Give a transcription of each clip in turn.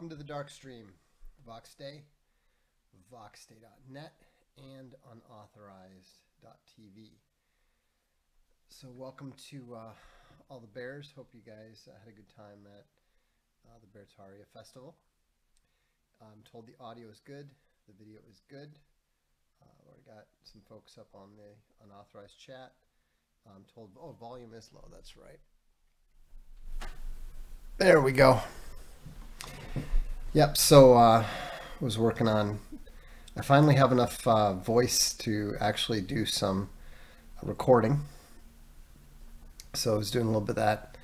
welcome to the Darkstream, Vox Day, voxday.net, and unauthorized.tv. So welcome to all the bears. Hope you guys had a good time at the Beartaria Festival. I'm told the audio is good, the video is good. We got some folks up on the unauthorized chat. I'm told, oh, volume is low, that's right. There we go. Yep, so was working on, I finally have enough voice to actually do some recording. So I was doing a little bit of that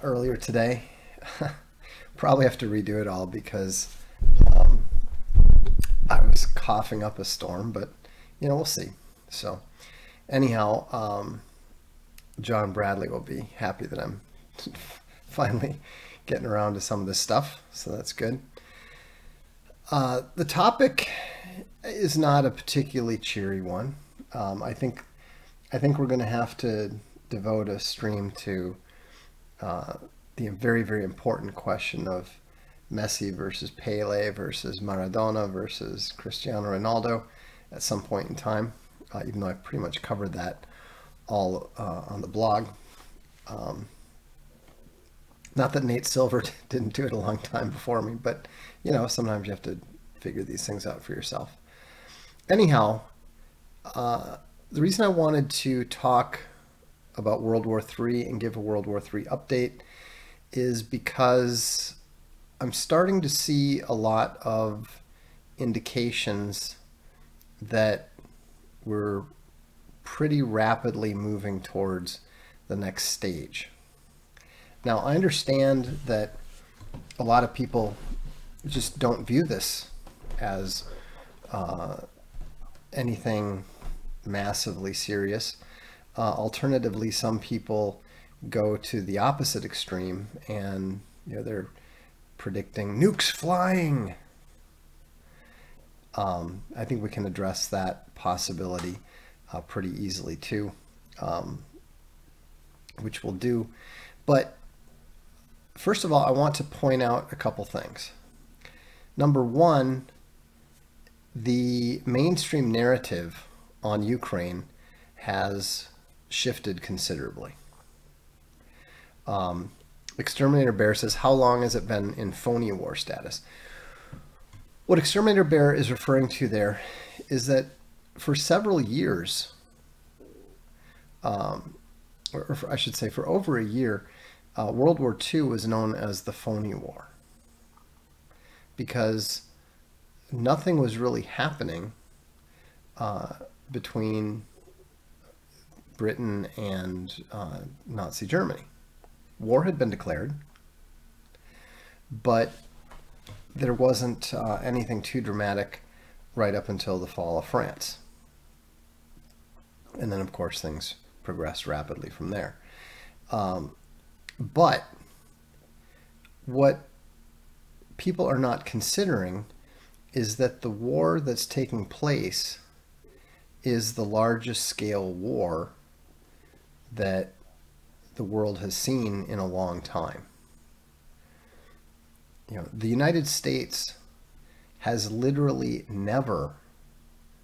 earlier today. Probably have to redo it all because I was coughing up a storm, but you know, we'll see. So anyhow, John Bradley will be happy that I'm finally getting around to some of this stuff, so that's good. The topic is not a particularly cheery one. I think we're going to have to devote a stream to the very, very important question of Messi versus Pele versus Maradona versus Cristiano Ronaldo at some point in time, even though I pretty much covered that all on the blog. Not that Nate Silver didn't do it a long time before me, but you know, sometimes you have to figure these things out for yourself. Anyhow, the reason I wanted to talk about World War III and give a World War III update is because I'm starting to see a lot of indications that we're pretty rapidly moving towards the next stage. Now, I understand that a lot of people just don't view this as anything massively serious. Alternatively, some people go to the opposite extreme and they're predicting nukes flying. I think we can address that possibility pretty easily too, which we'll do. But first of all, I want to point out a couple things. Number one, the mainstream narrative on Ukraine has shifted considerably. Exterminator Bear says, how long has it been in phony war status? What Exterminator Bear is referring to there is that for several years, or I should say for over a year, World War II was known as the phony war because nothing was really happening between Britain and Nazi Germany. War had been declared, but there wasn't anything too dramatic right up until the fall of France. And then, of course, things progressed rapidly from there. But what people are not considering is that the war that's taking place is the largest scale war that the world has seen in a long time. The United States has literally never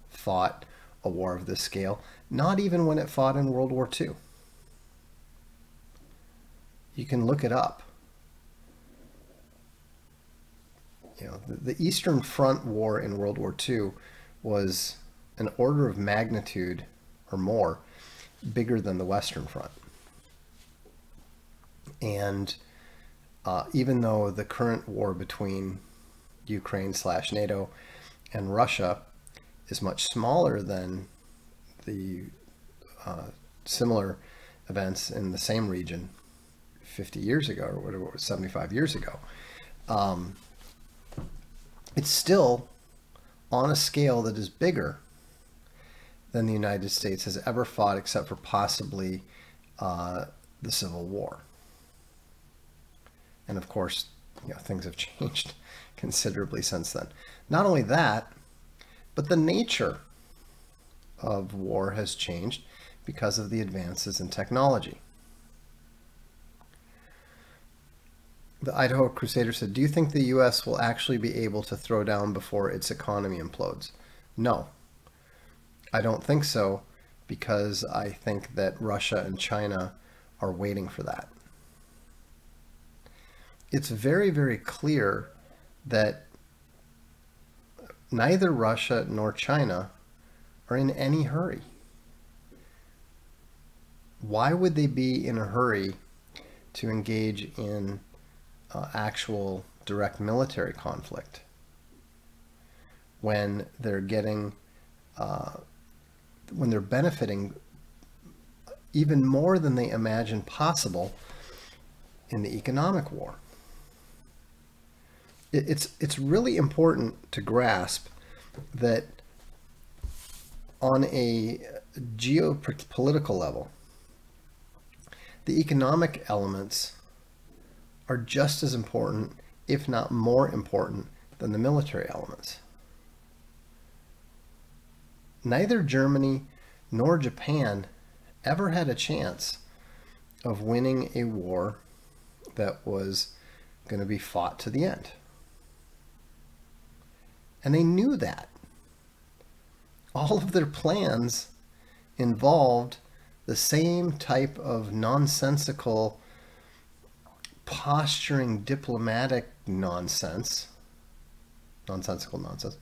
fought a war of this scale, not even when it fought in World War II. You can look it up. The Eastern Front War in World War II was an order of magnitude or more bigger than the Western Front. And even though the current war between Ukraine/NATO and Russia is much smaller than the similar events in the same region 50 years ago, or whatever it was, 75 years ago, it's still on a scale that is bigger than the United States has ever fought, except for possibly the Civil War. And of course, things have changed considerably since then. Not only that, but the nature of war has changed because of the advances in technology. The Idaho Crusader said, "Do you think the U.S. will actually be able to throw down before its economy implodes?" No, I don't think so, because I think that Russia and China are waiting for that. It's very, very clear that neither Russia nor China are in any hurry. Why would they be in a hurry to engage in actual direct military conflict when they're getting, when they're benefiting even more than they imagined possible in the economic war? It's really important to grasp that on a geopolitical level, the economic elements are just as important, if not more important, than the military elements. Neither Germany nor Japan ever had a chance of winning a war that was going to be fought to the end. And they knew that. All of their plans involved the same type of nonsensical, posturing, diplomatic nonsense. Nonsensical nonsense.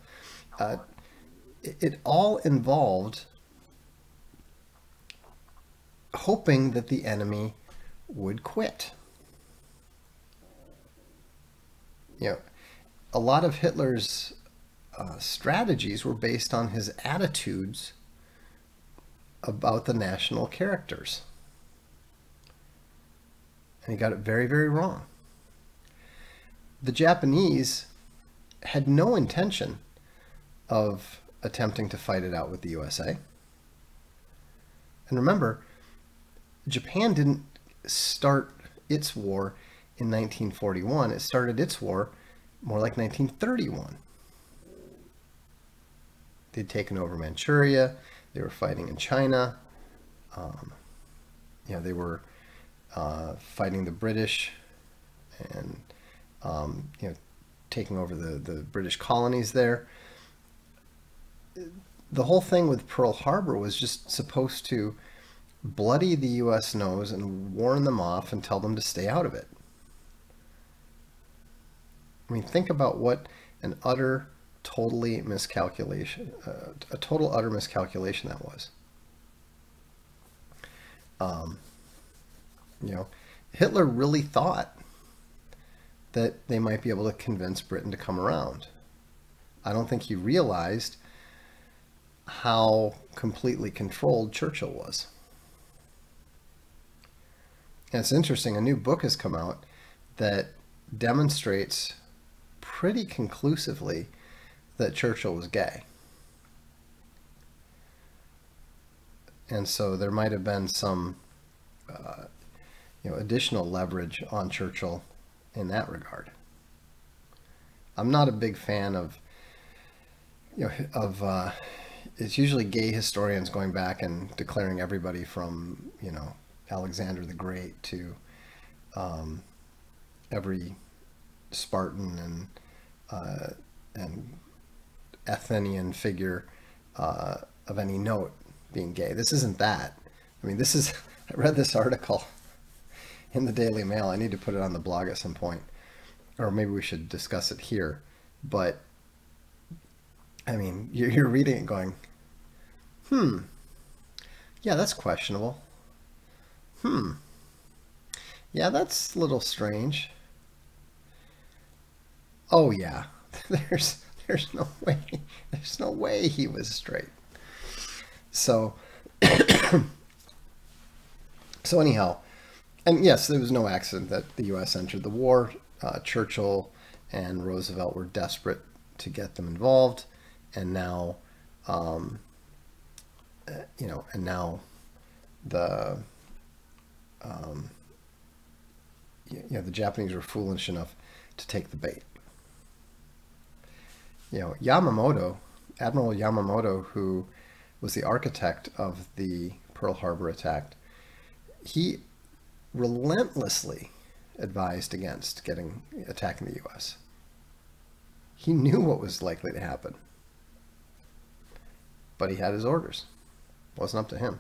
It all involved hoping that the enemy would quit. You know, a lot of Hitler's strategies were based on his attitudes about the national characters. And he got it very, very wrong. The Japanese had no intention of attempting to fight it out with the USA. And remember, Japan didn't start its war in 1941. It started its war more like 1931. They'd taken over Manchuria. They were fighting in China. They were fighting the British and taking over the British colonies there. The whole thing with Pearl Harbor was just supposed to bloody the U.S. nose and warn them off and tell them to stay out of it. I mean, think about what an utter, totally miscalculation, a total utter miscalculation that was. Hitler really thought that they might be able to convince Britain to come around. I don't think he realized how completely controlled Churchill was. And it's interesting, a new book has come out that demonstrates pretty conclusively that Churchill was gay. And so there might have been some additional leverage on Churchill in that regard. I'm not a big fan of it's usually gay historians going back and declaring everybody from Alexander the Great to every Spartan and Athenian figure of any note being gay. This isn't that. I mean, I read this article in the Daily Mail. I need to put it on the blog at some point, or maybe we should discuss it here. But I mean, you're reading it going, yeah, that's questionable. Yeah, that's a little strange. Oh yeah, there's no way he was straight. So anyhow, and yes, there was no accident that the U.S. entered the war. Churchill and Roosevelt were desperate to get them involved, and now, the Japanese were foolish enough to take the bait. Admiral Yamamoto, who was the architect of the Pearl Harbor attack, he relentlessly advised against attacking the U.S. He knew what was likely to happen, but he had his orders. It wasn't up to him.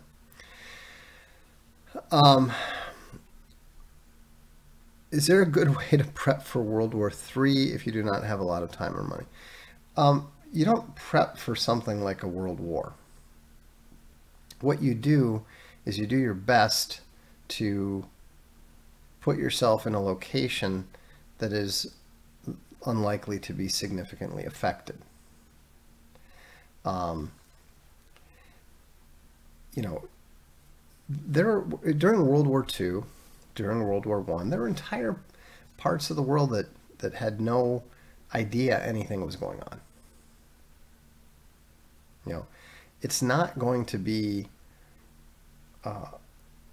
Is there a good way to prep for World War III if you do not have a lot of time or money? You don't prep for something like a world war. What you do is you do your best to put yourself in a location that is unlikely to be significantly affected. During World War II, during World War I, there were entire parts of the world that had no idea anything was going on. It's not going to be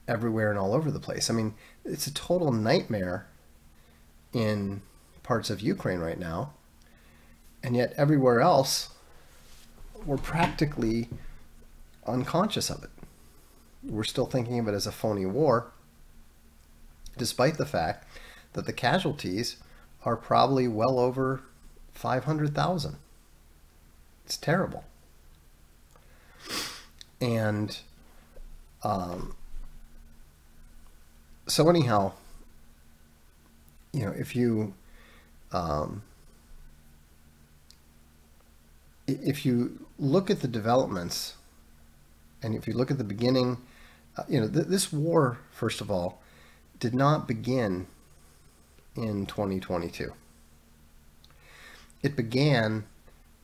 everywhere and all over the place. I mean, it's a total nightmare in parts of Ukraine right now, and yet everywhere else, we're practically unconscious of it. We're still thinking of it as a phony war, despite the fact that the casualties are probably well over 500,000. It's terrible. And so anyhow, if you look at the developments, and if you look at the beginning, this war, first of all, did not begin in 2022. It began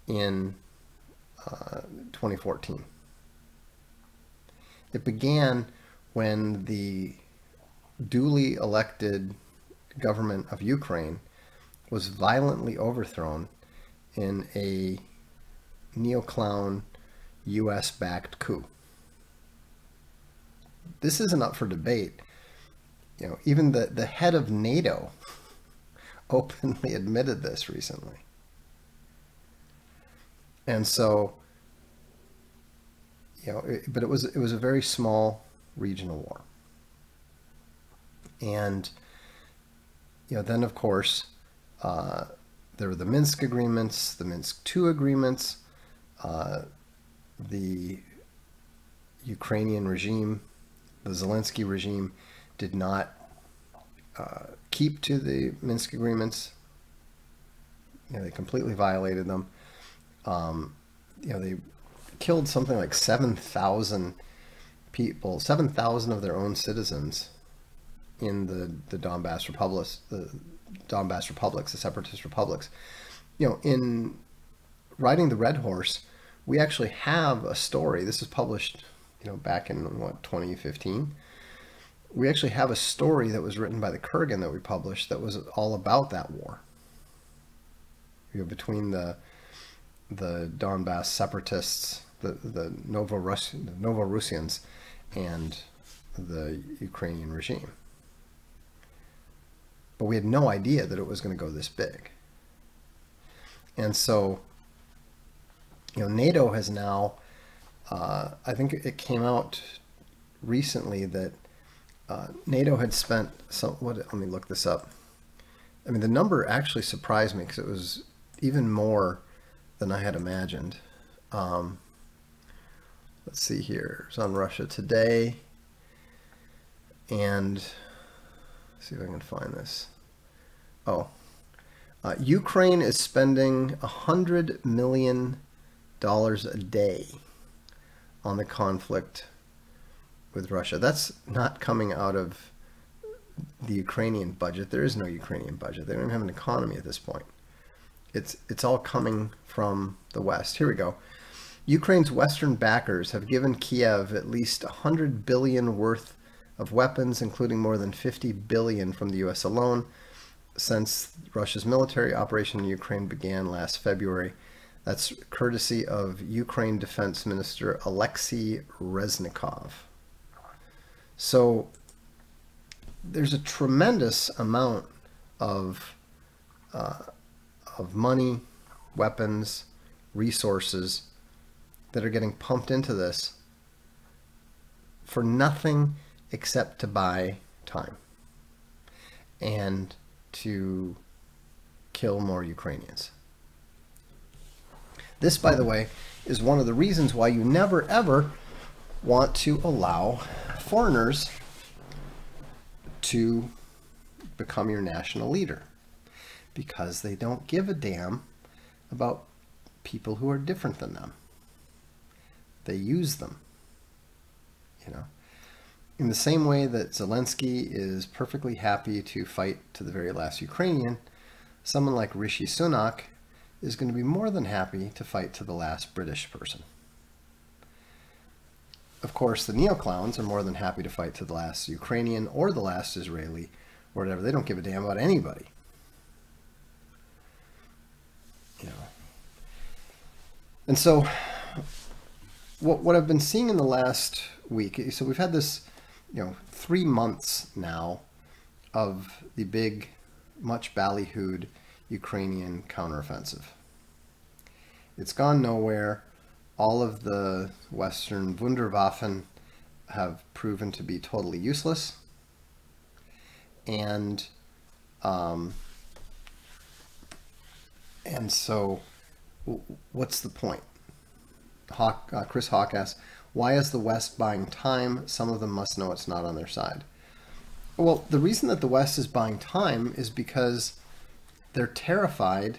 in 2014. It began when the duly elected government of Ukraine was violently overthrown in a neo-clown US-backed coup. This isn't up for debate. Even the head of NATO openly admitted this recently. And so, but it was a very small regional war. And then of course there were the Minsk agreements, the Minsk II agreements. The Ukrainian regime, the Zelensky regime, did not keep to the Minsk agreements. They completely violated them. They killed something like 7,000 people, 7,000 of their own citizens in the Donbass republics, the separatist republics. In Riding the Red Horse, we actually have a story. This is published, back in 2015. We actually have a story that was written by the Kurgan that we published that was all about that war. Between the Donbass separatists, the Novorussians, and the Ukrainian regime. But we had no idea that it was going to go this big. And so, NATO has now, I think it came out recently that NATO had spent let me look this up. I mean, the number actually surprised me because it was even more than I had imagined. Let's see here. It's on Russia Today. And let's see if I can find this. Ukraine is spending $100 million a day on the conflict with Russia. That's not coming out of the Ukrainian budget. There is no Ukrainian budget. They don't even have an economy at this point. It's all coming from the West. Here we go. Ukraine's Western backers have given Kiev at least $100 billion worth of weapons, including more than $50 billion from the U.S. alone, since Russia's military operation in Ukraine began last February. That's courtesy of Ukraine Defense Minister Alexei Reznikov. So there's a tremendous amount of money, weapons, resources that are getting pumped into this for nothing except to buy time. and to kill more Ukrainians. This, by the way, is one of the reasons why you never ever want to allow foreigners to become your national leader, because they don't give a damn about people who are different than them. They use them, you know. In the same way that Zelensky is perfectly happy to fight to the very last Ukrainian, someone like Rishi Sunak is going to be more than happy to fight to the last British person. Of course, the neo-clowns are more than happy to fight to the last Ukrainian or the last Israeli or whatever. They don't give a damn about anybody. You know. And so what I've been seeing in the last week, so we've had this, 3 months now of the big, much ballyhooed Ukrainian counteroffensive. It's gone nowhere. All of the Western Wunderwaffen have proven to be totally useless. And so what's the point? Chris Hawk asks, why is the West buying time? Some of them must know it's not on their side. Well, the reason that the West is buying time is because they're terrified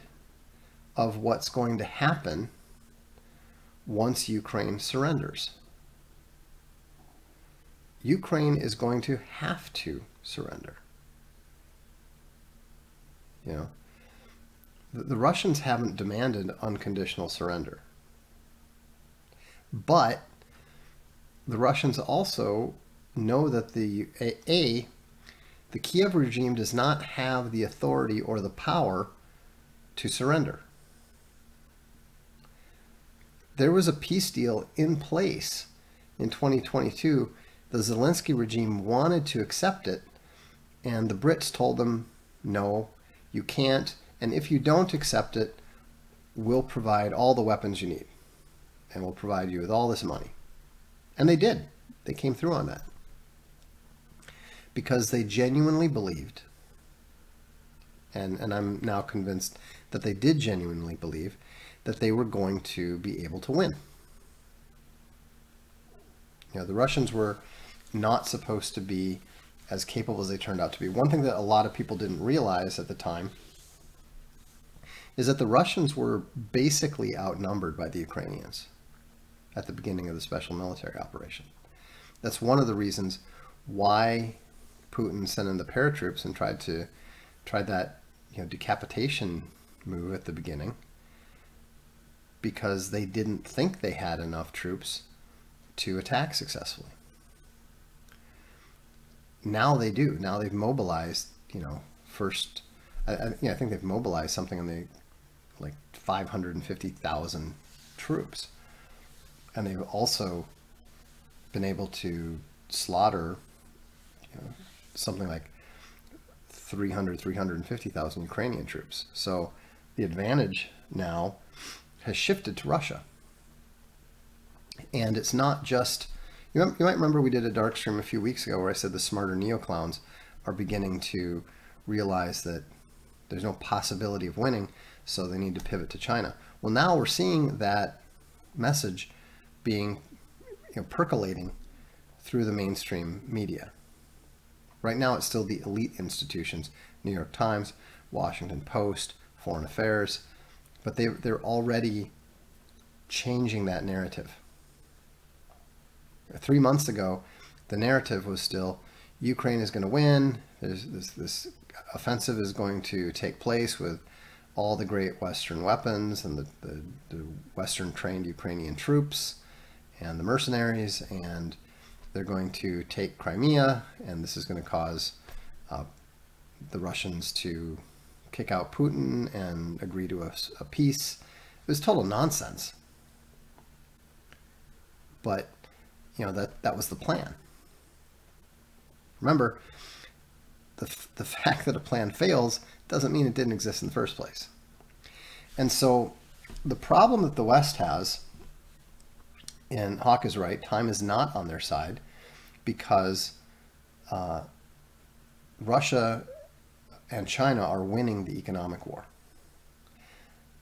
of what's going to happen once Ukraine surrenders. Ukraine is going to have to surrender. The Russians haven't demanded unconditional surrender. But the Russians also know that the Kiev regime does not have the authority or the power to surrender. There was a peace deal in place in 2022. The Zelensky regime wanted to accept it, and the Brits told them, no, you can't, and if you don't accept it, we'll provide all the weapons you need, and we'll provide you with all this money. And they did. They came through on that. Because they genuinely believed, and I'm now convinced that they did genuinely believe, that they were going to be able to win. The Russians were not supposed to be as capable as they turned out to be. One thing that a lot of people didn't realize at the time is that the Russians were basically outnumbered by the Ukrainians at the beginning of the special military operation. That's one of the reasons why Putin sent in the paratroops and tried that decapitation move at the beginning, because they didn't think they had enough troops to attack successfully. Now they do. Now they've mobilized, first, I think they've mobilized something in the 550,000 troops. And they've also been able to slaughter, something like 350,000 Ukrainian troops. So the advantage now has shifted to Russia. And it's not just, you might remember we did a dark stream a few weeks ago where I said the smarter neoclowns are beginning to realize that there's no possibility of winning, so they need to pivot to China. Well, now we're seeing that message being percolating through the mainstream media. Right now it's still the elite institutions, New York Times, Washington Post, Foreign Affairs, but they're already changing that narrative. 3 months ago, the narrative was still Ukraine is going to win. This offensive is going to take place with all the great Western weapons and the Western trained Ukrainian troops and the mercenaries, and they're going to take Crimea, and this is going to cause the Russians to kick out Putin and agree to a peace. It was total nonsense. But that was the plan. Remember, the fact that a plan fails doesn't mean it didn't exist in the first place. And so the problem that the West has, and Hawk is right, time is not on their side, because Russia and China are winning the economic war.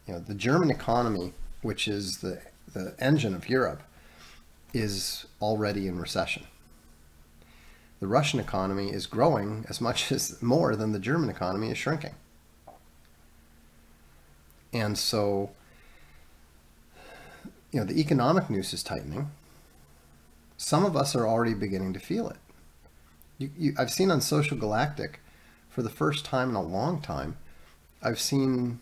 The German economy, which is the engine of Europe, is already in recession. The Russian economy is growing as much as more than the German economy is shrinking. And so, the economic noose is tightening. Some of us are already beginning to feel it. I've seen on Social Galactic, for the first time in a long time, I've seen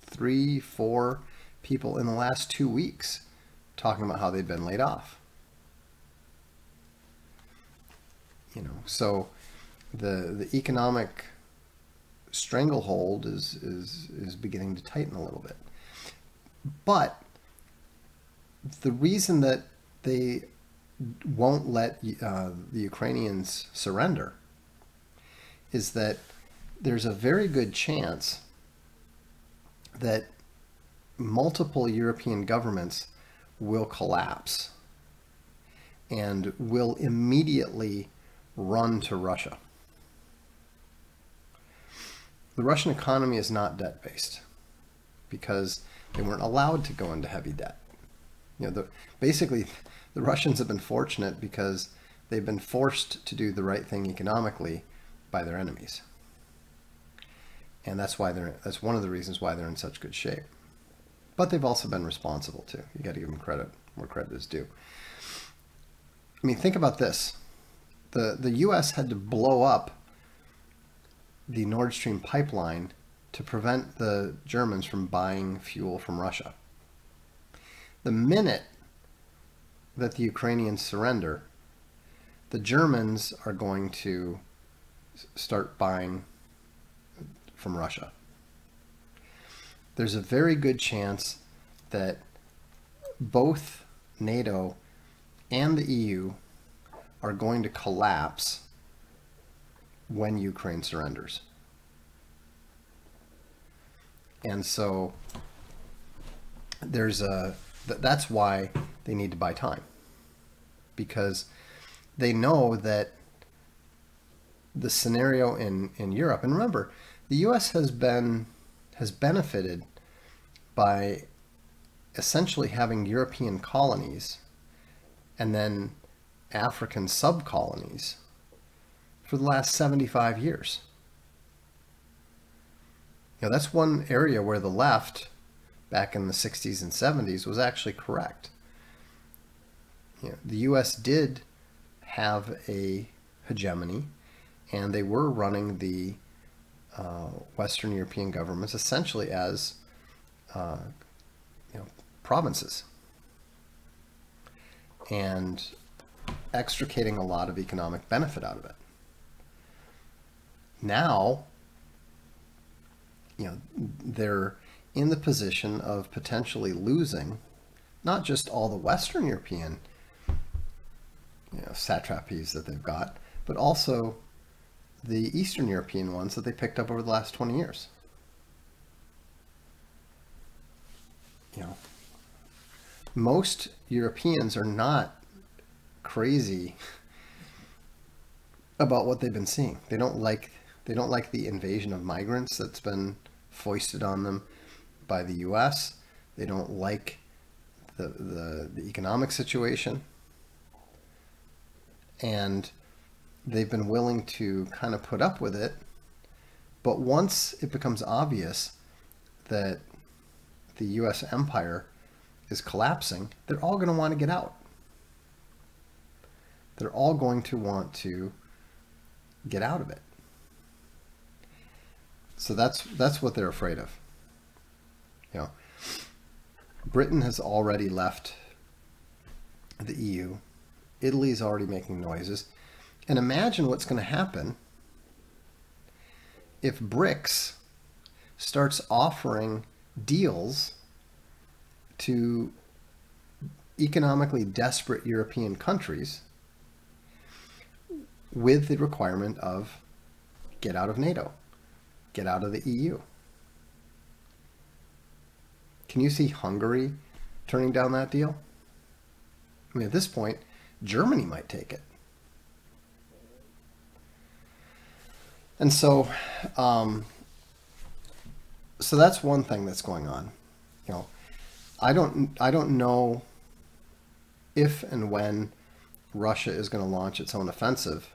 3, 4 people in the last 2 weeks talking about how they'd been laid off. So the economic stranglehold is beginning to tighten a little bit. But the reason that they won't let the Ukrainians surrender is that there's a very good chance that multiple European governments will collapse and will immediately run to Russia. The Russian economy is not debt-based because they weren't allowed to go into heavy debt. Basically, the Russians have been fortunate because they've been forced to do the right thing economically by their enemies. And that's one of the reasons why they're in such good shape. But they've also been responsible too. You got to give them credit where credit is due. I mean, think about this. The U.S. had to blow up the Nord Stream pipeline to prevent the Germans from buying fuel from Russia. The minute that the Ukrainians surrender, the Germans are going to start buying from Russia. There's a very good chance that both NATO and the EU are going to collapse when Ukraine surrenders. And so that's why they need to buy time, because they know that the scenario in Europe, and remember, the U.S. has benefited by essentially having European colonies and then African sub-colonies for the last 75 years. That's one area where the left back in the 60s and 70s was actually correct. The U.S. did have a hegemony, and they were running the Western European governments essentially as provinces, and extricating a lot of economic benefit out of it. Now, they're in the position of potentially losing not just all the Western European satrapies that they've got, but also the Eastern European ones that they picked up over the last 20 years. Most Europeans are not crazy about what they've been seeing. They don't like the invasion of migrants that's been foisted on them by the U.S. They don't like the economic situation, and they've been willing to kind of put up with it. But once it becomes obvious that the U.S. empire is collapsing, they're all going to want to get out. They're all going to want to get out of it. So that's what they're afraid of. Britain has already left the EU. Italy's already making noises. And imagine what's going to happen if BRICS starts offering deals to economically desperate European countries with the requirement of get out of NATO, get out of the EU. Can you see Hungary turning down that deal? I mean, at this point, Germany might take it. And so, so that's one thing that's going on. You know, I don't know if and when Russia is going to launch its own offensive.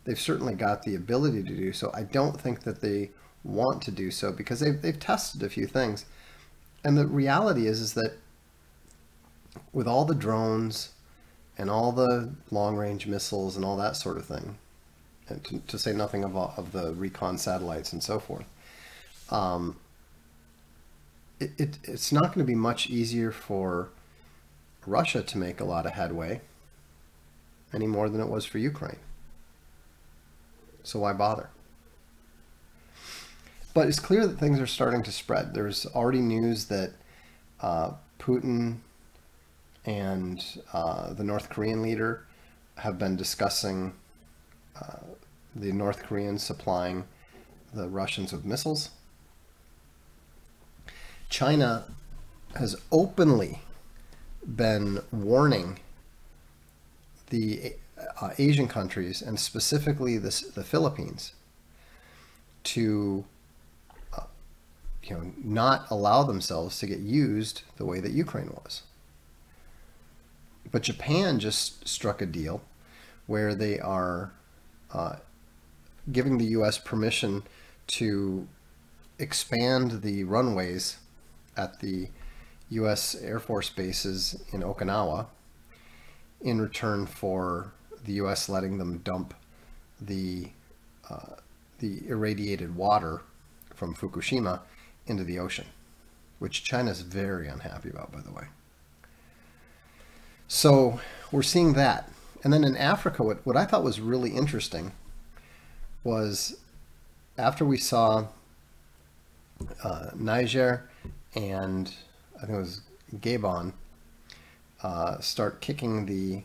They've certainly got the ability to do so. I don't think that they want to do so because they've tested a few things. And the reality is that with all the drones and all the long-range missiles and all that sort of thing, and to say nothing of the recon satellites and so forth, it's not going to be much easier for Russia to make a lot of headway any more than it was for Ukraine. So why bother? But it's clear that things are starting to spread. There's already news that Putin and the North Korean leader have been discussing the North Koreans supplying the Russians with missiles. China has openly been warning the Asian countries, and specifically the Philippines, to not allow themselves to get used the way that Ukraine was. But Japan just struck a deal where they are giving the U.S. permission to expand the runways at the U.S. Air Force bases in Okinawa in return for the U.S. letting them dump the irradiated water from Fukushima into the ocean, which China's very unhappy about, by the way. So we're seeing that. And then in Africa, what I thought was really interesting was after we saw Niger and I think it was Gabon start kicking the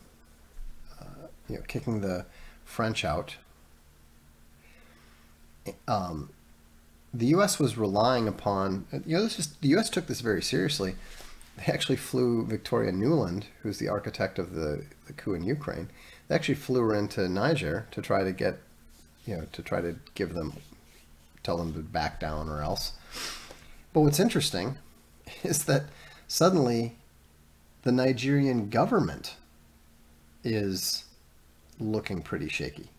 French out. The U.S. was relying upon, the U.S. took this very seriously. They actually flew Victoria Nuland, who's the architect of the coup in Ukraine. They actually flew her into Niger to try to get, tell them to back down or else. But what's interesting is that suddenly the Nigerian government is looking pretty shaky.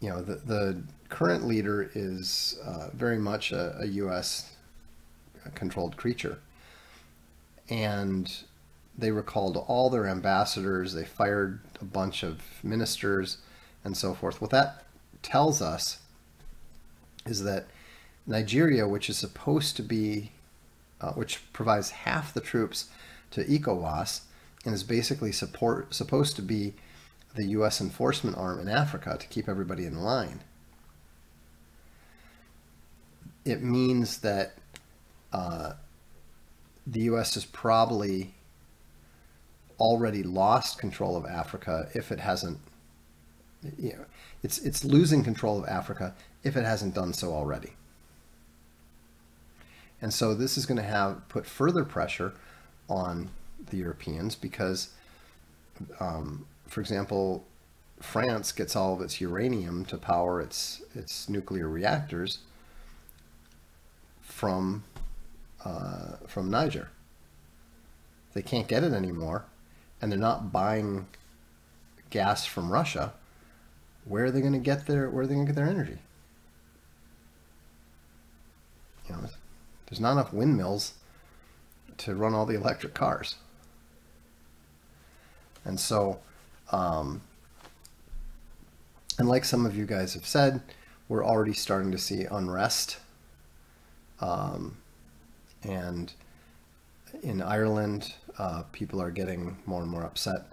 The current leader is very much a U.S. controlled creature. And they recalled all their ambassadors, they fired a bunch of ministers and so forth. What that tells us is that Nigeria, which is supposed to be, which provides half the troops to ECOWAS and is basically supposed to be the U.S. enforcement arm in Africa to keep everybody in line. It means that the U.S. has probably already lost control of Africa if it hasn't, it's losing control of Africa if it hasn't done so already. And so this is going to put further pressure on the Europeans because, for example, France gets all of its uranium to power its nuclear reactors from Niger. They can't get it anymore, and they're not buying gas from Russia. Where are they going to get their energy? There's not enough windmills to run all the electric cars. And so, and like some of you guys have said, we're already starting to see unrest. And in Ireland, people are getting more and more upset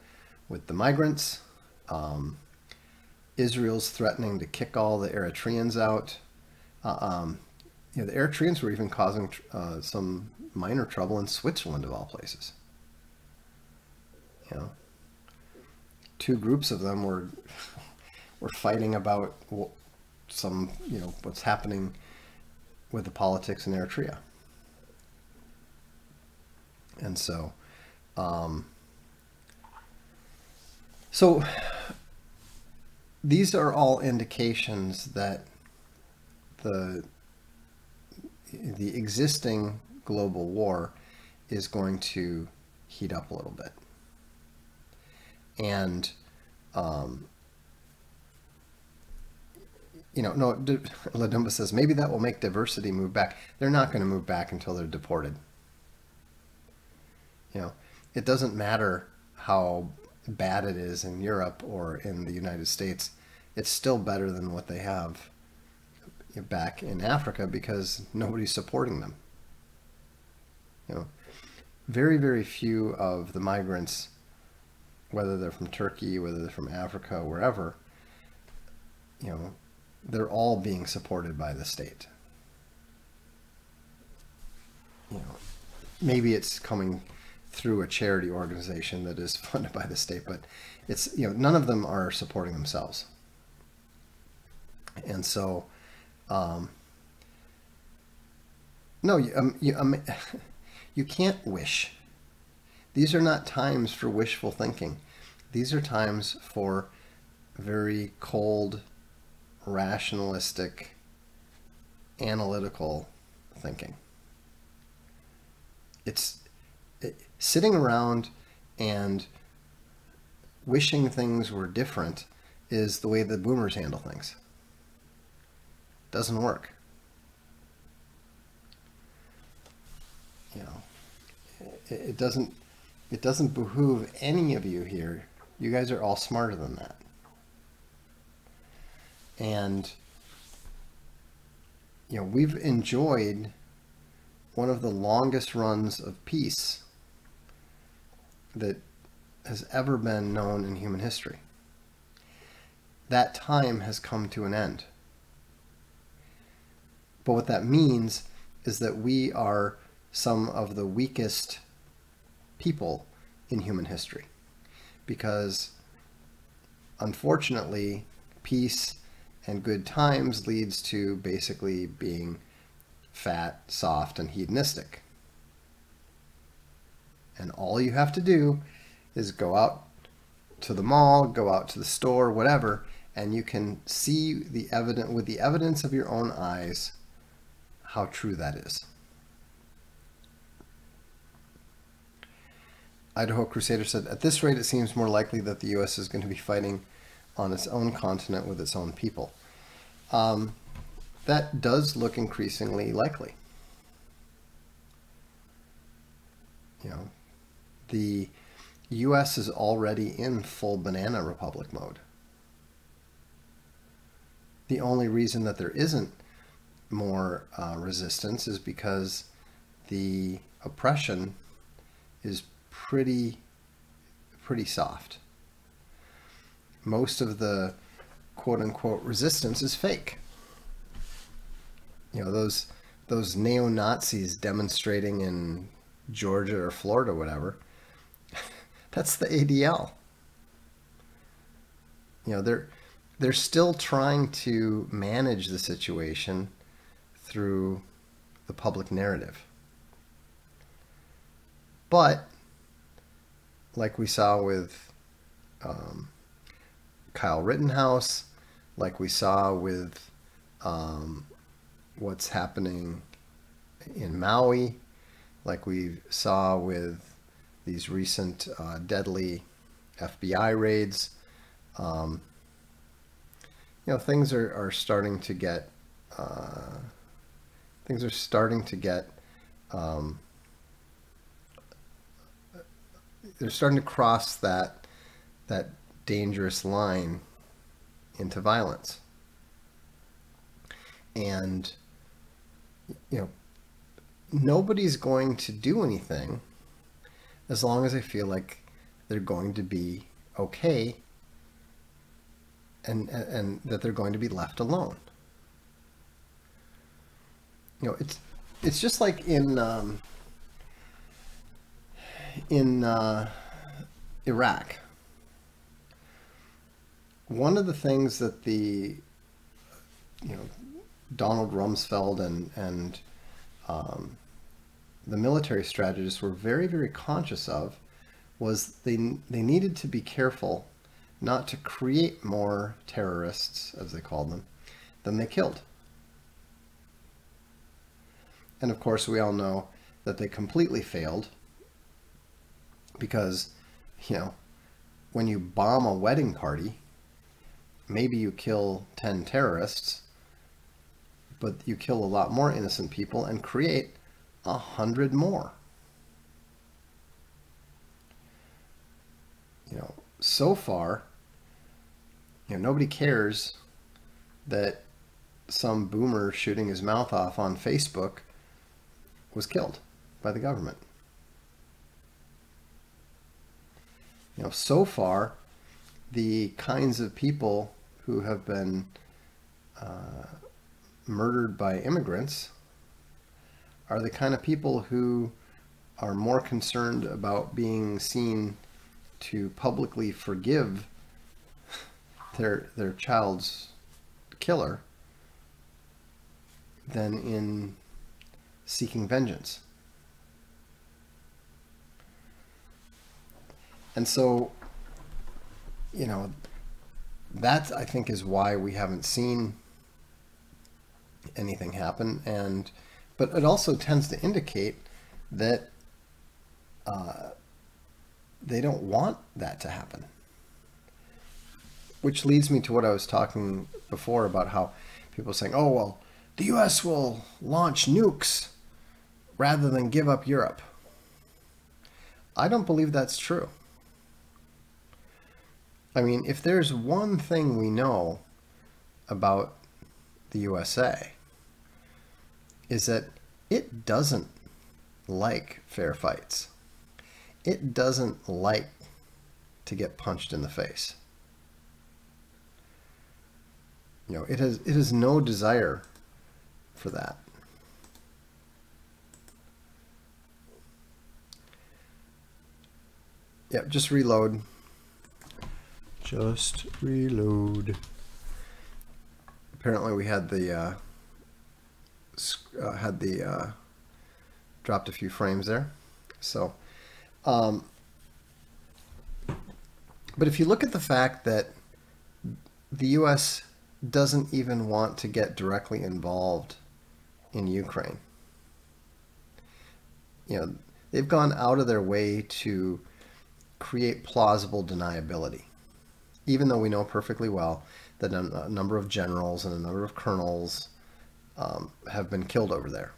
with the migrants. Israel's threatening to kick all the Eritreans out. The Eritreans were even causing some minor trouble in Switzerland, of all places. Two groups of them were fighting about what's happening with the politics in Eritrea. And so, these are all indications that the existing global war is going to heat up a little bit. And, no, Ladumba says, maybe that will make diversity move back. They're not going to move back until they're deported. It doesn't matter how bad it is in Europe or in the United States. It's still better than what they have back in Africa because nobody's supporting them. Very, very few of the migrants, whether they're from Turkey, whether they're from Africa, wherever, they're all being supported by the state. Maybe it's coming through a charity organization that is funded by the state, but it's, none of them are supporting themselves. And so, no, you can't wish. These are not times for wishful thinking. These are times for very cold, rationalistic, analytical thinking. Sitting around and wishing things were different is the way the boomers handle things. Doesn't work. It doesn't behoove any of you here. You guys are all smarter than that. And we've enjoyed one of the longest runs of peace that has ever been known in human history. That time has come to an end. But what that means is that we are some of the weakest people in human history. Because unfortunately, peace and good times leads to basically being fat, soft, and hedonistic. And all you have to do is go out to the mall, go out to the store, whatever, and you can see with the evidence of your own eyes how true that is. Idaho Crusader said, at this rate, it seems more likely that the U.S. is going to be fighting on its own continent with its own people. That does look increasingly likely. The U.S. is already in full banana republic mode. The only reason that there isn't more resistance is because the oppression is pretty soft. Most of the quote-unquote resistance is fake. Those neo-Nazis demonstrating in Georgia or Florida, whatever, that's the ADL. They're still trying to manage the situation through the public narrative. But, like we saw with Kyle Rittenhouse, like we saw with what's happening in Maui, like we saw with these recent deadly FBI raids, things are starting to get they're starting to cross that dangerous line into violence. And nobody's going to do anything as long as they feel like they're going to be okay and that they're going to be left alone. It's just like in Iraq. One of the things that the Donald Rumsfeld and the military strategists were very, very conscious of was they needed to be careful not to create more terrorists, as they called them, than they killed. And of course, we all know that they completely failed because, when you bomb a wedding party, maybe you kill 10 terrorists, but you kill a lot more innocent people and create 100 more. So far, nobody cares that some boomer shooting his mouth off on Facebook was killed by the government. So far, the kinds of people who have been murdered by immigrants are the kind of people who are more concerned about being seen to publicly forgive their child's killer than in seeking vengeance. And so, that I think is why we haven't seen anything happen. But it also tends to indicate that they don't want that to happen. Which leads me to what I was talking before about how people are saying, oh, well, the US will launch nukes rather than give up Europe. I don't believe that's true. I mean, if there's one thing we know about the USA, is that it doesn't like fair fights. It doesn't like to get punched in the face. It has no desire for that. Yep, just reload. Just reload. Apparently we had the dropped a few frames there. So, but if you look at the fact that the U.S. doesn't even want to get directly involved in Ukraine, they've gone out of their way to create plausible deniability, even though we know perfectly well that a number of generals and a number of colonels have been killed over there.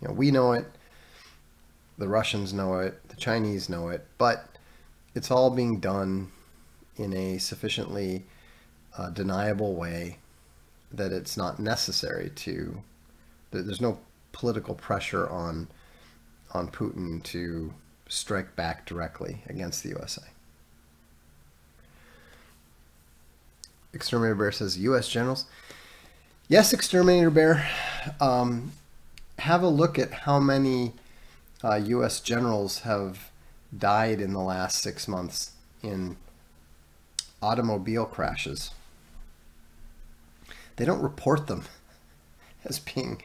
We know it, the Russians know it, the Chinese know it, but it's all being done in a sufficiently deniable way that it's not necessary to. There's no political pressure on Putin to strike back directly against the USA. Exterminator Bear says, U.S. generals. Yes, Exterminator Bear. Have a look at how many U.S. generals have died in the last 6 months in automobile crashes. They don't report them as being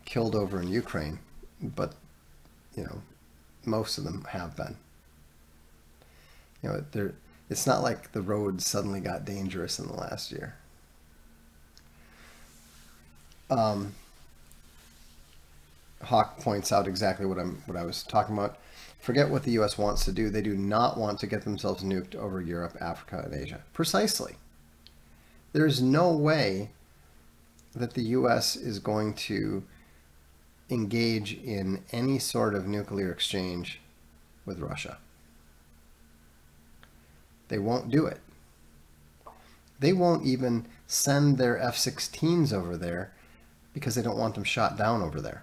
killed over in Ukraine, but, most of them have been. It's not like the roads suddenly got dangerous in the last year. Hawk points out exactly what I was talking about. Forget what the U.S. wants to do. They do not want to get themselves nuked over Europe, Africa, and Asia. Precisely. There is no way that the U.S. is going to engage in any sort of nuclear exchange with Russia. They won't do it. They won't even send their F-16s over there because they don't want them shot down over there.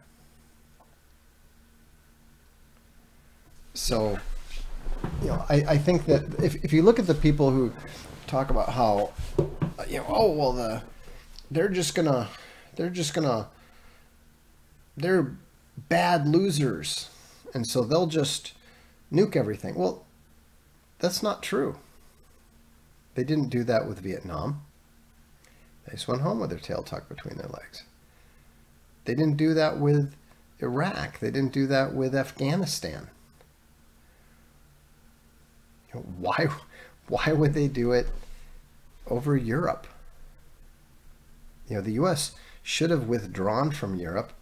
So, I think that if you look at the people who talk about how, they're bad losers, and so they'll just nuke everything. Well, that's not true. They didn't do that with Vietnam. They just went home with their tail tucked between their legs. They didn't do that with Iraq. They didn't do that with Afghanistan. Why would they do it over Europe? The US should have withdrawn from Europe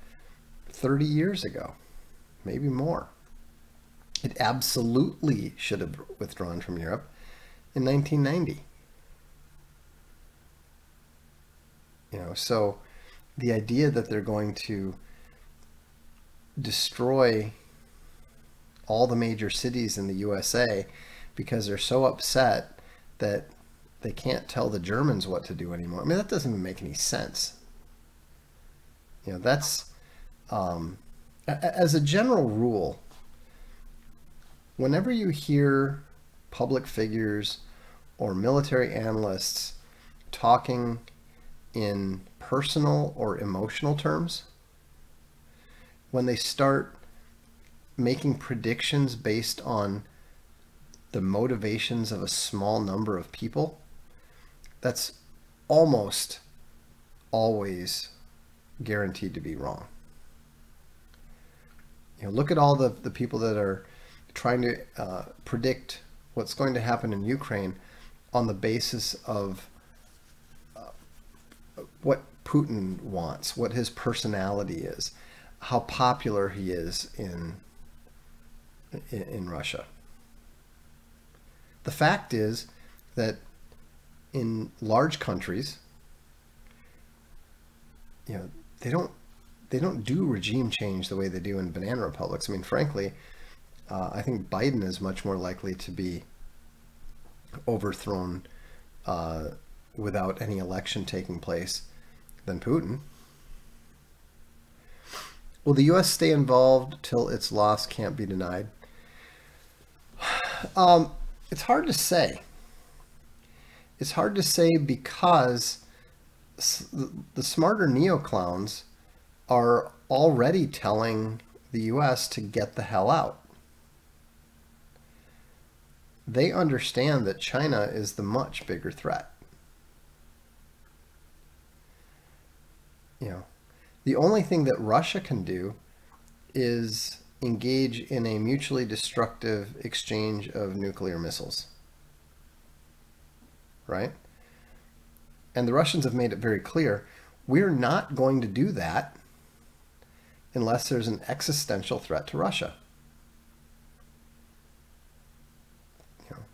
30 years ago, maybe more. It absolutely should have withdrawn from Europe in 1990. So the idea that they're going to destroy all the major cities in the USA because they're so upset that they can't tell the Germans what to do anymore. I mean, that doesn't even make any sense. That's, as a general rule, whenever you hear public figures or military analysts talking in personal or emotional terms, when they start making predictions based on the motivations of a small number of people, that's almost always guaranteed to be wrong. Look at all the people that are trying to predict what's going to happen in Ukraine on the basis of what Putin wants, what his personality is, how popular he is in Russia. The fact is that in large countries, they don't do regime change the way they do in banana republics. I mean, frankly, I think Biden is much more likely to be overthrown without any election taking place than Putin. Will the U.S. stay involved till its loss can't be denied? It's hard to say. It's hard to say because the smarter neoclowns are already telling the U.S. to get the hell out. They understand that China is the much bigger threat. The only thing that Russia can do is engage in a mutually destructive exchange of nuclear missiles. Right? And the Russians have made it very clear, we're not going to do that unless there's an existential threat to Russia.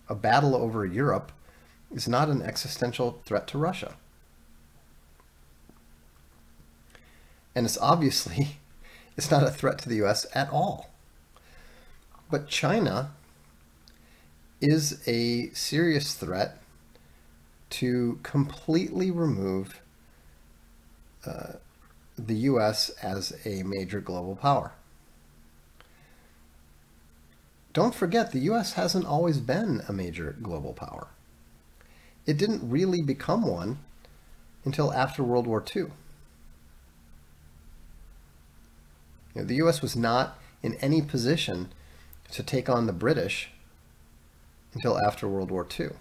A battle over Europe is not an existential threat to Russia. And it's not a threat to the US at all. But China is a serious threat to completely remove the US as a major global power. Don't forget, the US hasn't always been a major global power. It didn't really become one until after World War II. The US was not in any position to take on the British until after World War II.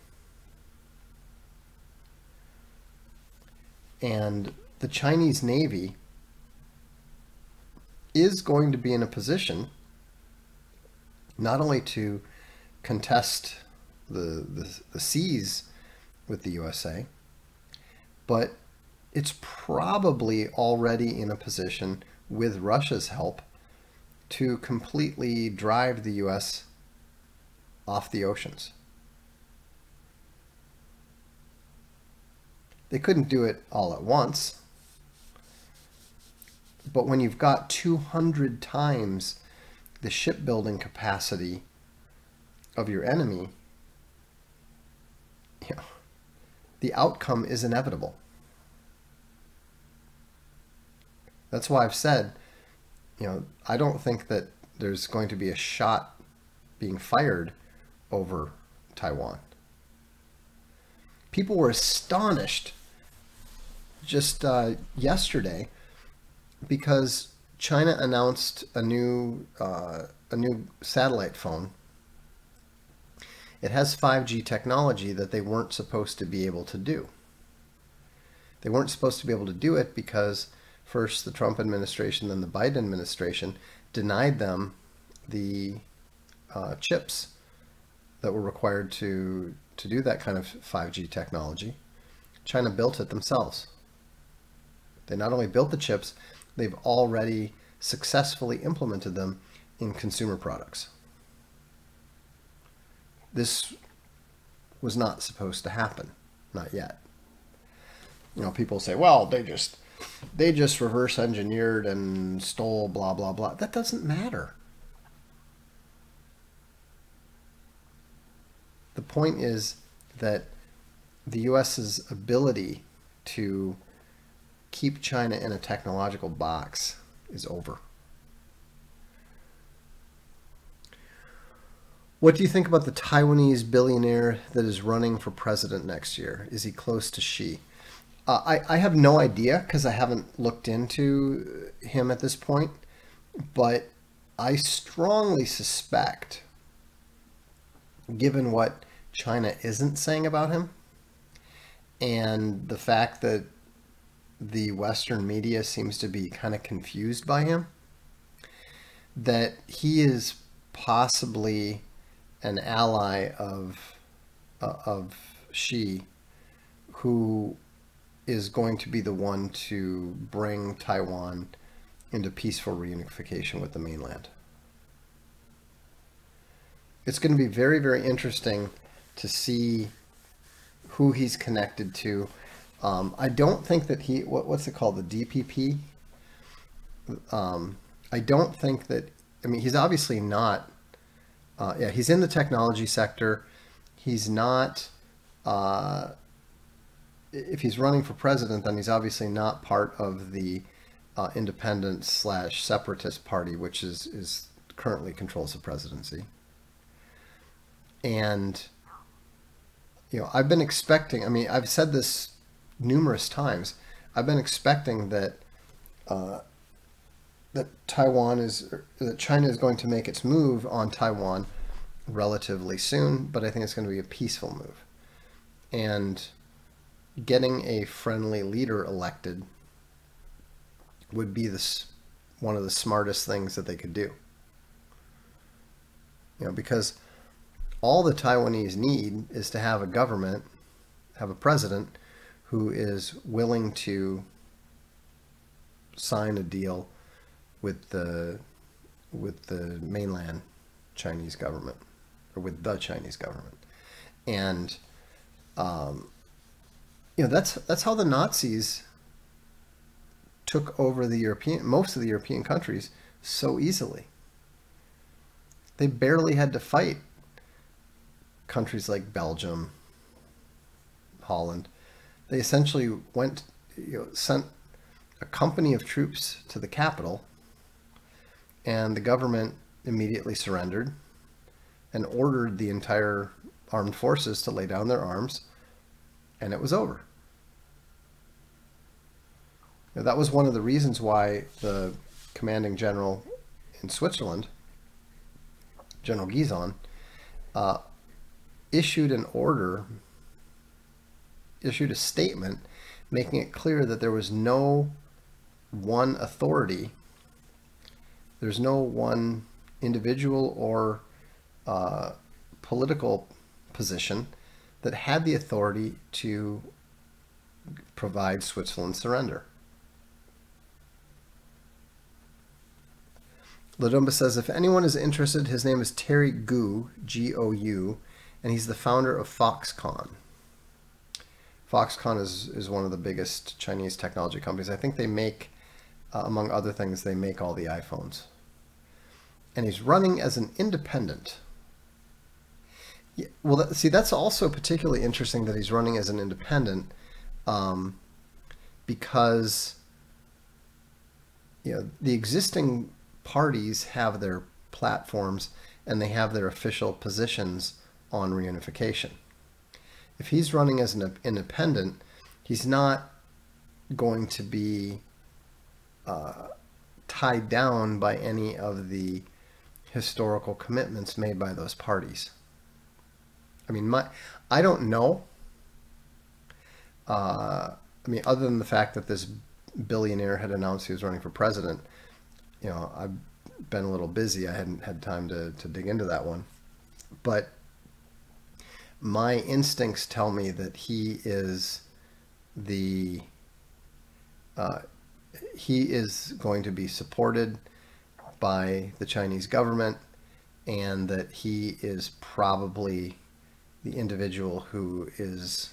And the Chinese Navy is going to be in a position not only to contest the seas with the USA, but it's probably already in a position with Russia's help to completely drive the US off the oceans. They couldn't do it all at once, but when you've got 200 times the shipbuilding capacity of your enemy, the outcome is inevitable. That's why I've said, I don't think that there's going to be a shot being fired over Taiwan. People were astonished just yesterday because China announced a new satellite phone. It has 5G technology that they weren't supposed to be able to do. They weren't supposed to be able to do it because first the Trump administration, then the Biden administration denied them the chips that were required to do that kind of 5G technology, China built it themselves. They not only built the chips, they've already successfully implemented them in consumer products. This was not supposed to happen, not yet. You know, people say, well, they just reverse engineered and stole blah blah blah. That doesn't matter. The point is that the US's ability to keep China in a technological box is over. What do you think about the Taiwanese billionaire that is running for president next year? Is he close to Xi? I have no idea because I haven't looked into him at this point, but I strongly suspect, given what China isn't saying about him and the fact that the Western media seems to be kind of confused by him, that he is possibly an ally of Xi, who is going to be the one to bring Taiwan into peaceful reunification with the mainland. It's going to be very, very interesting to see who he's connected to. I don't think that what's it called, the DPP? I don't think that, I mean, he's obviously not, he's in the technology sector. He's not, if he's running for president, then he's obviously not part of the independent / separatist party, which is currently controls the presidency. And, you know, I've been expecting, I mean, I've said this numerous times, I've been expecting that that China is going to make its move on Taiwan relatively soon, but I think it's going to be a peaceful move. And getting a friendly leader elected would be one of the smartest things that they could do. You know, because all the Taiwanese need is to have a government, have a president who is willing to sign a deal with the mainland Chinese government, or with the Chinese government. And you know, that's how the Nazis took over most of the European countries so easily. They barely had to fight countries like Belgium, Holland. They essentially sent a company of troops to the capital, and the government immediately surrendered and ordered the entire armed forces to lay down their arms, and it was over. Now, that was one of the reasons why the commanding general in Switzerland, General Guizon, issued a statement making it clear that there was no one authority, there's no one individual or political position that had the authority to provide Switzerland's surrender. Ladumba says, if anyone is interested, his name is Terry Gou, G-O-U, and he's the founder of Foxconn. Foxconn is one of the biggest Chinese technology companies. I think they make, among other things, they make all the iPhones. And he's running as an independent. Yeah, well, see, that's also particularly interesting that he's running as an independent, because, you know, the existing parties have their platforms and they have their official positions on reunification. If he's running as an independent, he's not going to be tied down by any of the historical commitments made by those parties. I mean, I don't know. I mean, other than the fact that this billionaire had announced he was running for president, you know, I've been a little busy. I hadn't had time to dig into that one. But my instincts tell me that the he is going to be supported by the Chinese government, and that he is probably the individual who is,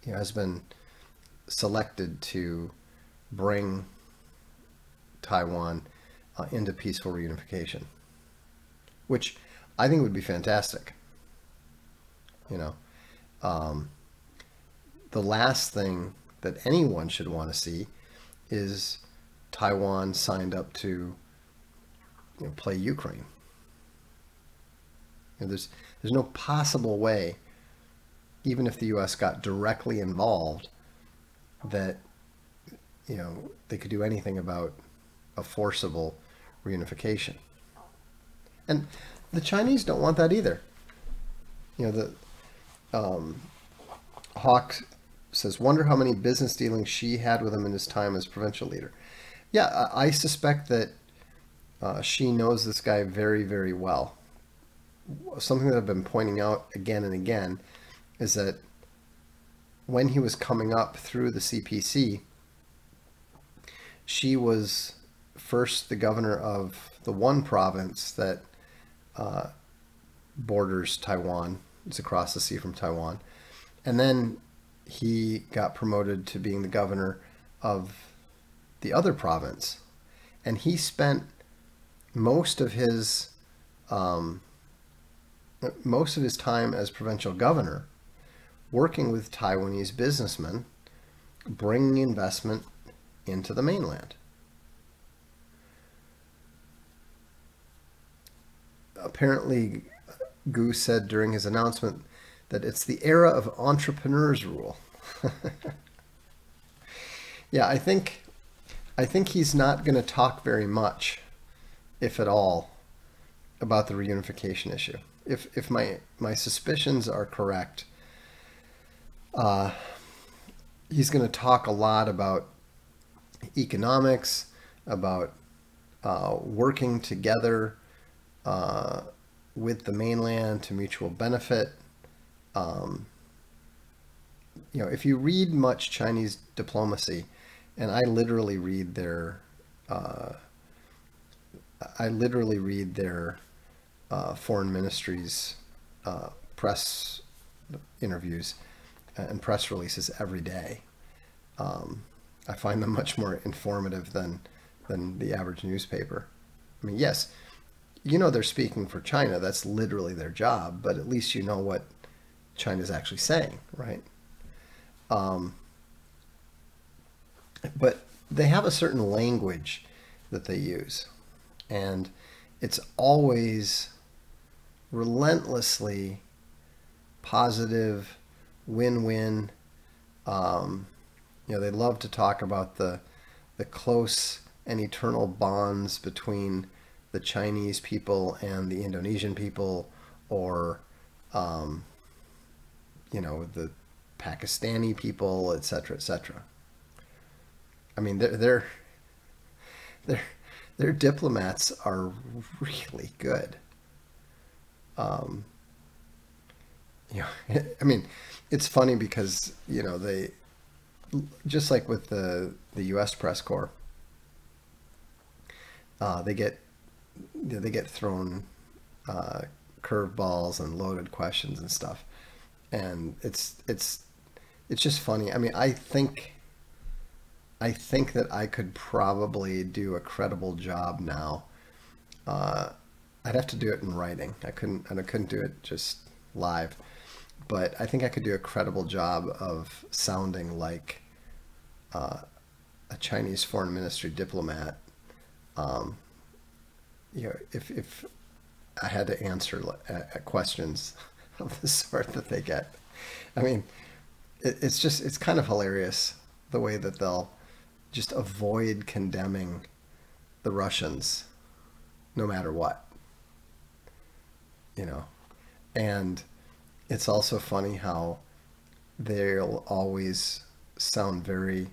has been selected to bring Taiwan into peaceful reunification, which I think would be fantastic. The last thing that anyone should want to see is Taiwan signed up to play Ukraine. There's no possible way, even if the U.S. got directly involved, that they could do anything about a forcible reunification. And the Chinese don't want that either. Hawk says, wonder how many business dealings Xi had with him in his time as provincial leader. Yeah, I suspect that Xi knows this guy very, very well. Something that I've been pointing out again and again is that when he was coming up through the CPC, Xi was first the governor of the one province that borders Taiwan. It's across the sea from Taiwan. And then he got promoted to being the governor of the other province. And he spent most of his time as provincial governor working with Taiwanese businessmen, bringing investment into the mainland. Apparently, Gu said during his announcement that it's the era of entrepreneurs rule. Yeah, I think he's not going to talk very much, if at all, about the reunification issue. If my suspicions are correct, he's going to talk a lot about economics, about working together with the mainland to mutual benefit. If you read much Chinese diplomacy, and I literally read their foreign ministries' press interviews and press releases every day. I find them much more informative than the average newspaper. I mean, yes, they're speaking for China. That's literally their job, but at least you know what China's actually saying, right? But they have a certain language that they use, and it's always relentlessly positive, win-win. They love to talk about the close and eternal bonds between the Chinese people and the Indonesian people, or the Pakistani people, etc., etc. I mean, their diplomats are really good. I mean, it's funny because they, just like with the U.S. press corps, they get thrown curveballs and loaded questions and stuff, and it's just funny. I mean, I think that I could probably do a credible job now. I'd have to do it in writing. I couldn't do it just live, but I think I could do a credible job of sounding like a Chinese foreign ministry diplomat. If I had to answer questions of the sort that they get. I mean, it's kind of hilarious the way that they'll just avoid condemning the Russians no matter what. And it's also funny how they'll always sound very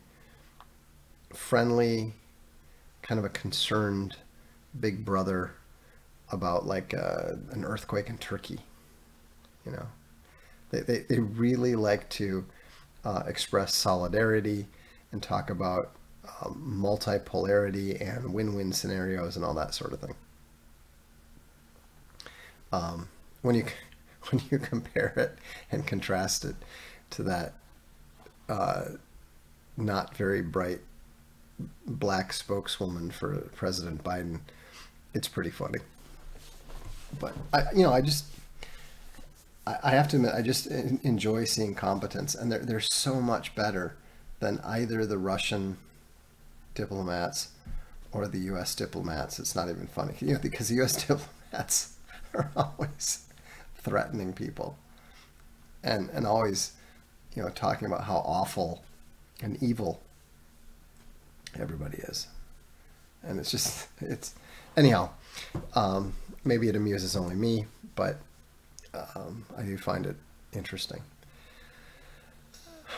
friendly, kind of a concerned big brother about like an earthquake in Turkey. They really like to express solidarity and talk about multipolarity and win-win scenarios and all that sort of thing. When you when you compare it and contrast it to that not very bright black spokeswoman for President Biden, it's pretty funny. But I have to admit, I just enjoy seeing competence, and they're so much better than either the Russian diplomats or the U.S. diplomats. It's not even funny, because the U.S. diplomats are always threatening people and always, talking about how awful and evil everybody is. And anyhow, maybe it amuses only me, but I do find it interesting.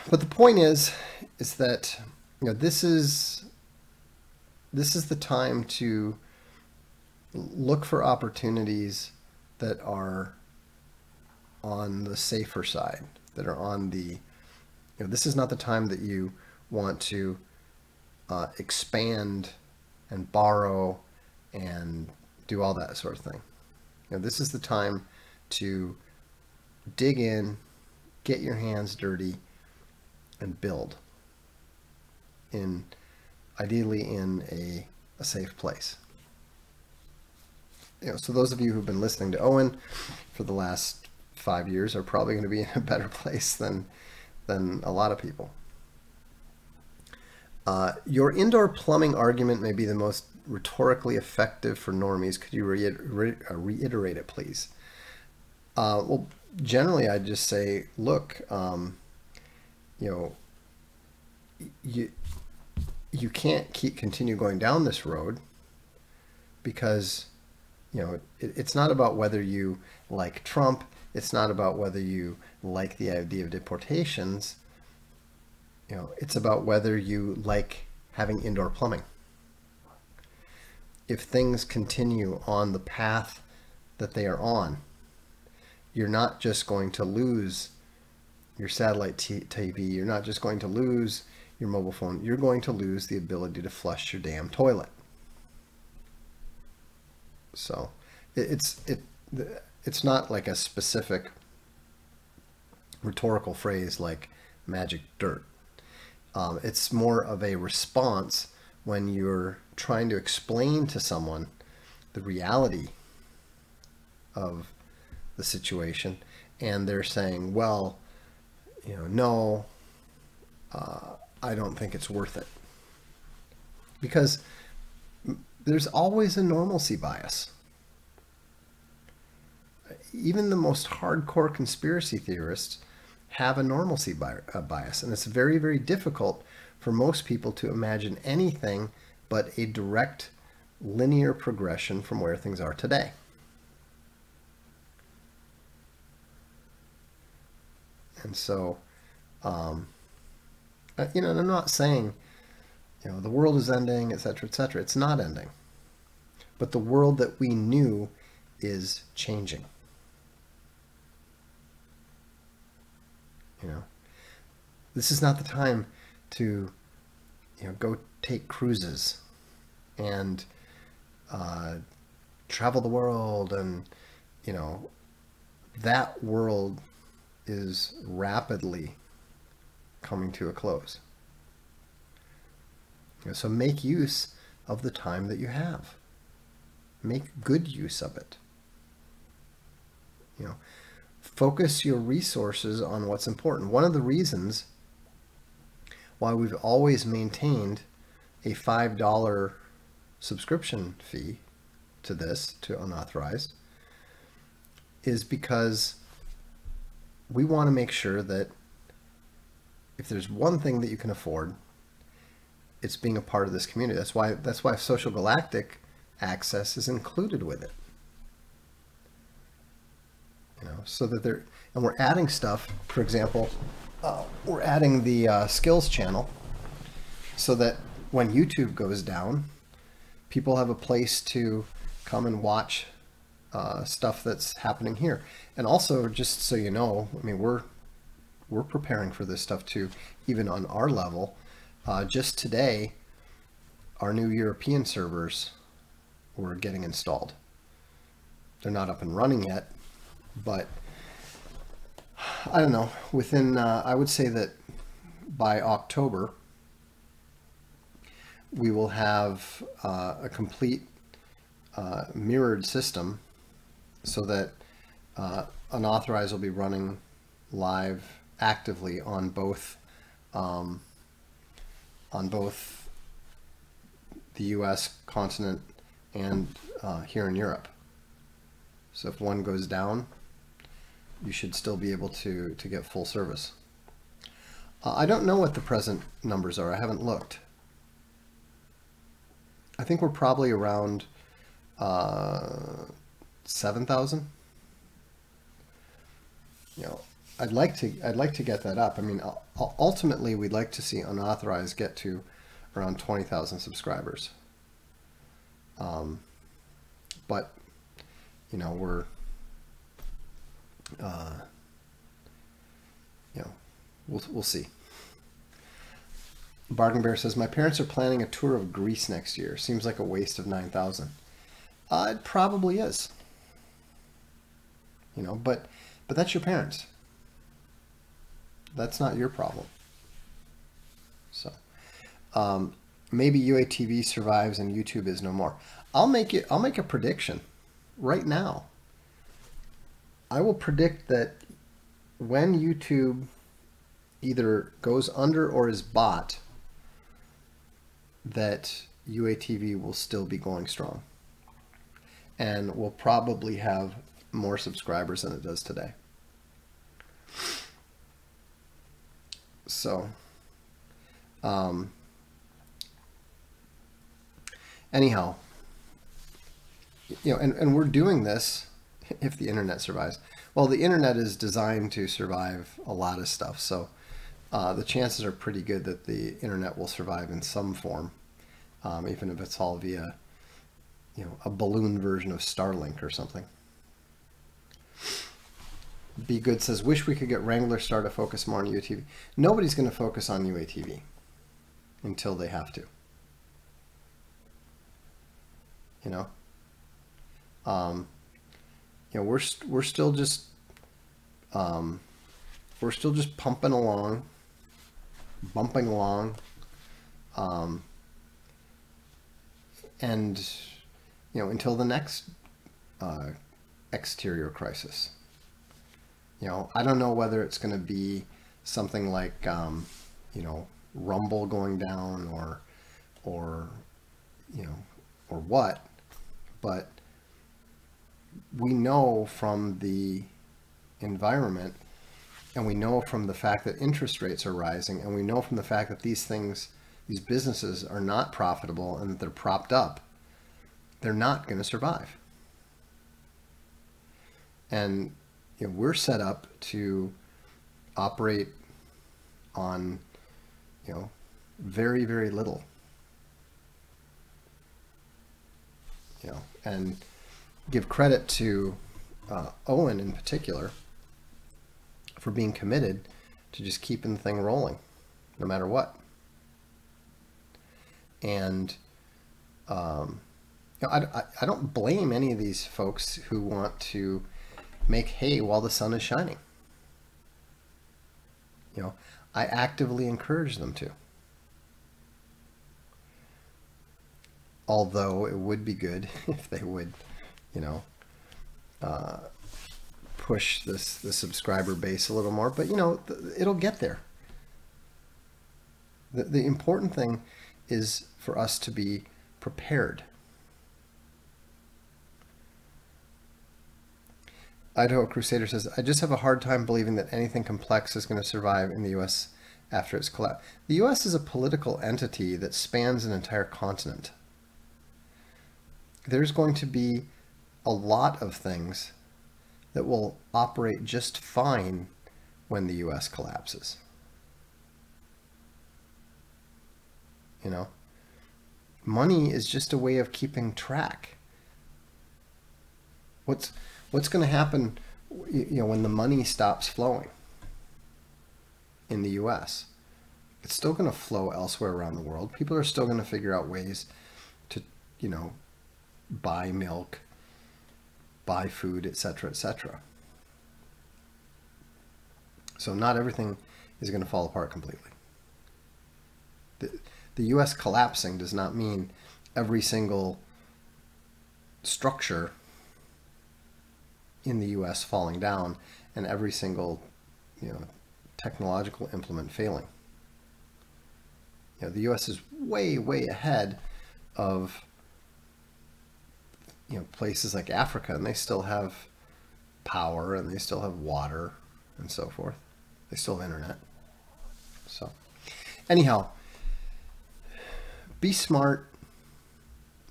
But the point is that this is the time to look for opportunities that are on the safer side, that are on the, this is not the time that you want to expand and borrow and do all that sort of thing. This is the time to dig in, get your hands dirty, and build ideally in a safe place. So those of you who've been listening to Owen for the last 5 years are probably going to be in a better place than a lot of people. Your indoor plumbing argument may be the most rhetorically effective for normies. Could you reiterate it, please? Well, generally, I'd just say, look, you can't continue going down this road, because it's not about whether you like Trump. It's not about whether you like the idea of deportations. It's about whether you like having indoor plumbing. If things continue on the path that they are on, you're not just going to lose your satellite TV. You're not just going to lose your mobile phone. You're going to lose the ability to flush your damn toilet. So it's not like a specific rhetorical phrase like magic dirt. It's more of a response when you're trying to explain to someone the reality of the situation, and they're saying, well, no, I don't think it's worth it. Because there's always a normalcy bias. Even the most hardcore conspiracy theorists have a normalcy bias, and it's very, very difficult for most people to imagine anything but a direct linear progression from where things are today. And so, and I'm not saying, the world is ending, etc., etc. It's not ending. But the world that we knew is changing. This is not the time to, go take cruises and travel the world, and, that world is rapidly coming to a close. So make use of the time that you have. Make good use of it. Focus your resources on what's important. One of the reasons why we've always maintained a $5 subscription fee to this, to Unauthorized, is because we want to make sure that if there's one thing that you can afford, it's being a part of this community. That's why Social Galactic access is included with it. So that and we're adding stuff. For example, we're adding the skills channel, so that when YouTube goes down, people have a place to come and watch stuff that's happening here. And also, just so you know, I mean, we're preparing for this stuff too, even on our level. Just today, our new European servers were getting installed. They're not up and running yet, but I don't know, within, I would say that by October, we will have a complete mirrored system so that unauthorized will be running live actively on both the US continent and here in Europe. So if one goes down, you should still be able to get full service. I don't know what the present numbers are. I haven't looked. I think we're probably around 7,000. You know, I'd like to get that up. I mean, ultimately, we'd like to see unauthorized get to around 20,000 subscribers. But you know, we're you know, we'll see. Bargain Bear says, my parents are planning a tour of Greece next year. Seems like a waste of 9,000. It probably is. You know, but that's your parents. That's not your problem. So, maybe UATV survives and YouTube is no more. I'll make a prediction right now. I will predict that when YouTube either goes under or is bought, that UATV will still be going strong and will probably have more subscribers than it does today. So, anyhow, you know, and we're doing this if the internet survives. Well, the internet is designed to survive a lot of stuff, so the chances are pretty good that the internet will survive in some form, even if it's all via, you know, a balloon version of Starlink or something. Be Good says, wish we could get Wrangler Star to focus more on UATV. Nobody's going to focus on UATV until they have to. You know, you know, we're still just pumping along, bumping along, and you know, until the next exterior crisis. You know, I don't know whether it's going to be something like you know, Rumble going down or you know, or what, but we know from the environment, and we know from the fact that interest rates are rising, and we know from the fact that these businesses are not profitable and that they're propped up, they're not going to survive. And you know, we're set up to operate on, you know, very, very little. You know, and give credit to Owen in particular for being committed to just keeping the thing rolling, no matter what. And you know, I don't blame any of these folks who want to make hay while the sun is shining. You know, I actively encourage them to. Although it would be good if they would, you know, push the subscriber base a little more. But, you know, it'll get there. The important thing is for us to be prepared. Idaho Crusader says, I just have a hard time believing that anything complex is going to survive in the U.S. after its collapse. The U.S. is a political entity that spans an entire continent. There's going to be a lot of things that will operate just fine when the U.S. collapses. You know, money is just a way of keeping track. what's going to happen, when the money stops flowing in the U.S.? It's still going to flow elsewhere around the world. People are still going to figure out ways to, buy milk, buy food, etc., etc. So not everything is going to fall apart completely. The U.S. collapsing does not mean every single structure in the U.S. falling down and every single, technological implement failing. The U.S. is way, way ahead of, places like Africa, and they still have power and they still have water and so forth. They still have internet. So, anyhow, be smart,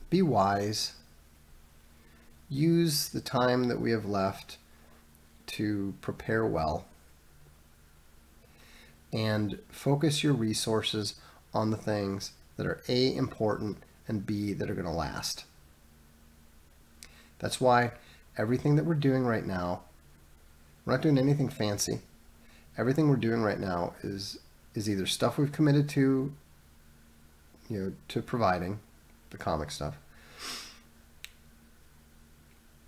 be wise, use the time that we have left to prepare well, and focus your resources on the things that are A, important, and B, that are going to last. That's why everything that we're doing right now, we're not doing anything fancy. Everything we're doing right now is either stuff we've committed to, to providing, the comic stuff,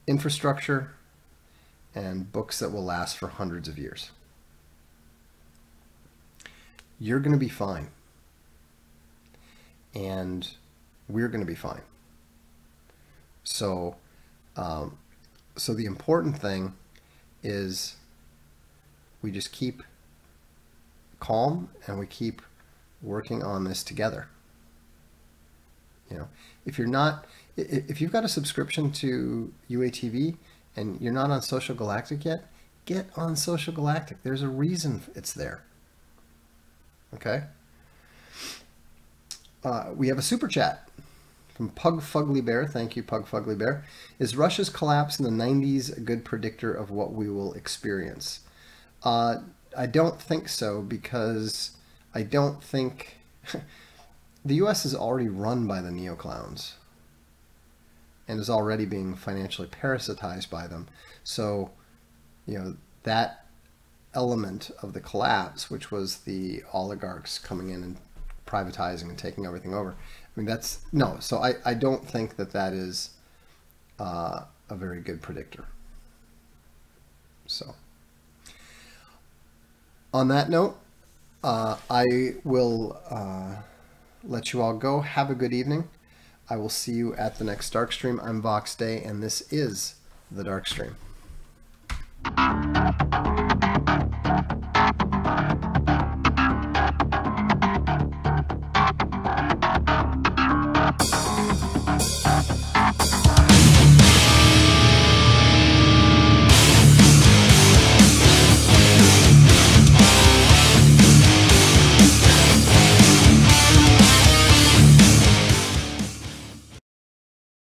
infrastructure, and books that will last for hundreds of years. You're going to be fine. And we're going to be fine. So, so the important thing is we just keep calm and we keep working on this together. If you've got a subscription to UATV and you're not on Social Galactic yet, get on Social Galactic. There's a reason it's there. Okay? We have a super chat from Pug Fugly Bear. Thank you, Pug Fugly Bear. Is Russia's collapse in the 90s a good predictor of what we will experience? I don't think so, because I don't think the U.S. is already run by the neoclowns and is already being financially parasitized by them. So, that element of the collapse, which was the oligarchs coming in and privatizing and taking everything over, so I don't think that is a very good predictor. So, on that note, I will let you all go. Have a good evening. I will see you at the next Darkstream. I'm Vox Day, and this is the Darkstream.